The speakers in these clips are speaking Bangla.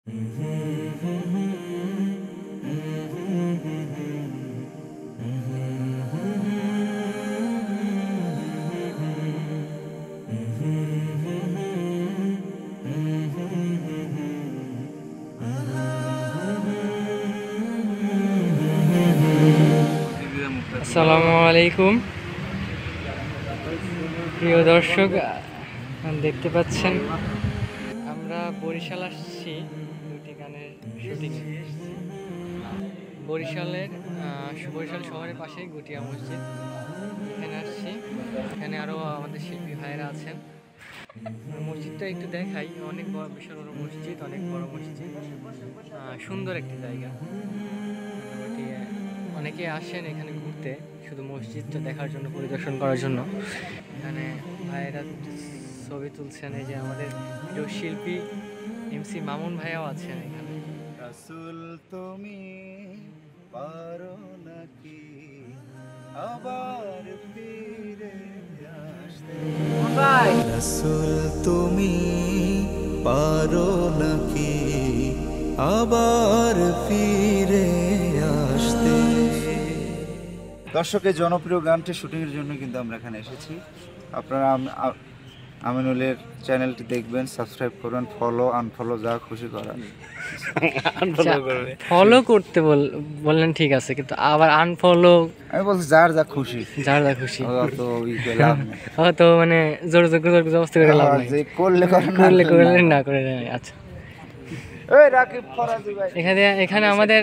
আসসালামু আলাইকুম প্রিয় দর্শক, দেখতে পাচ্ছেন আমরা বরিশাল আসছি দুটি গানের শুটিং। বরিশাল শহরের পাশেই গুটিয়া মসজিদ, এখানে আসছি। এখানে আরও আমাদের শিল্পী ভাইয়েরা আছেন। মসজিদটা একটু দেখাই, অনেক বড়, বিশাল বড় মসজিদ, অনেক বড় মসজিদ, সুন্দর একটি জায়গা। অনেকে আসেন এখানে ঘুরতে, শুধু মসজিদটা দেখার জন্য, পরিদর্শন করার জন্য। এখানে ভাইয়েরা ছবি তুলছেন। এই যে আমাদের প্রিয় শিল্পী MC মামুন ভাইয়াও আছেন এখানে। রাসূল তুমি পারো নাকি আবার ফিরে আসতে, রাসূল তুমি পারো নাকি আবার ফিরে আসতে। দর্শকের জনপ্রিয় গানটি শুটিংয়ের জন্য কিন্তু আমরা এখানে এসেছি। আপনারা আমিনুলের চ্যানেলটি দেখবেন, সাবস্ক্রাইব করবেন, ফলো আনফলো যা খুশি করার। ফলো করতে বললেন, ঠিক আছে, কিন্তু আবার আনফলো আমি বলছি যার যা খুশি, যার যা খুশি। তো মানে জোর জবরদস্তি করে লাভ নাই, করলে না করে। আচ্ছা, এখানে আমাদের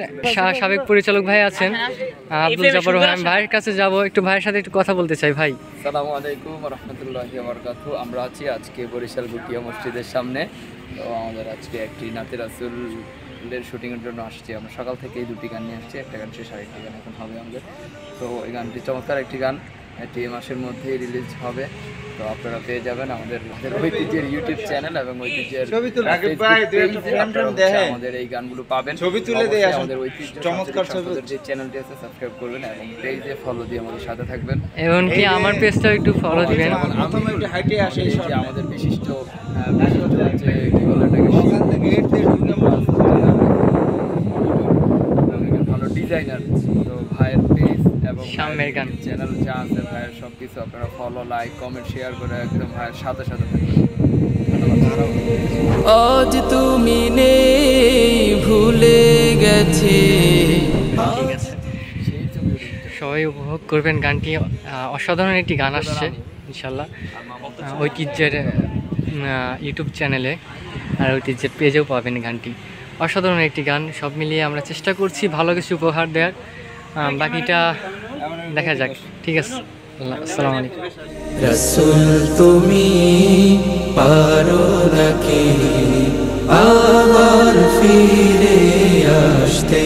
সাবেক পরিচালক ভাই আছেন, আব্দুল জব্বার ভাই। ভাইয়ের কাছে যাব, একটু ভাইয়ের সাথে একটু কথা বলতে চাই। ভাই, আসসালামু আলাইকুম ওয়া রাহমাতুল্লাহি ওয়া বারাকাতুহু। আমরা আছি আজকে বরিশাল গুটিয়া মসজিদের সামনে। তো আমাদের আজকে একটি নাতে রাসূলের শুটিংয়ের জন্য আসছি। আমরা সকাল থেকেই দুটি গান নিয়ে আসছি, একটা গান শেষ, আরেকটি গান এখন হবে আমাদের। তো এই গানটি চমৎকার একটি গান, এটি মাসের মধ্যেই রিলিজ হবে। তো আপনারা পেয়ে যাবেন আমাদের ঐতিহ্যের ইউটিউব চ্যানেল এবং ঐতিহ্যের আমাদের এই গানগুলো পাবেন। ছবি তুলে দিয়ে আমাদের ঐতিহ্য চমৎকার যে চ্যানেলটি আছে সাবস্ক্রাইব করবেন এবং পেজে ফলো দিয়ে আমাদের সাথে থাকবেন। এমনকি আমার পেজটাও একটু ফলো দিবেন। আমাদের বিশিষ্ট যে কি বলে এটাকে ভালো ডিজাইনার, তো ভাইয়ের পেজ এবং সামনের গান চ্যানেল যা আছে ভাইয়ের সব কিছু আপনারা ফলো, লাইক, কমেন্ট, শেয়ার করে একদম ভাইয়ের সাথে সাথে থাকবেন। আজ তুমি নেই, ভুলে গেছি। ঠিক আছে, সবাই উপভোগ করবেন গানটি। অসাধারণ একটি গান আসছে ইনশাল্লাহ, ঐতিহ্যের ইউটিউব চ্যানেলে আর ঐতিহ্যের পেজেও পাবেন গানটি। অসাধারণ একটি গান। সব মিলিয়ে আমরা চেষ্টা করছি ভালো কিছু উপহার দেওয়ার, বাকিটা দেখা যাক। ঠিক আছে, আসসালামু আলাইকুম। রাসূল তুমি পারো নাকি আবার ফিরে আসতে।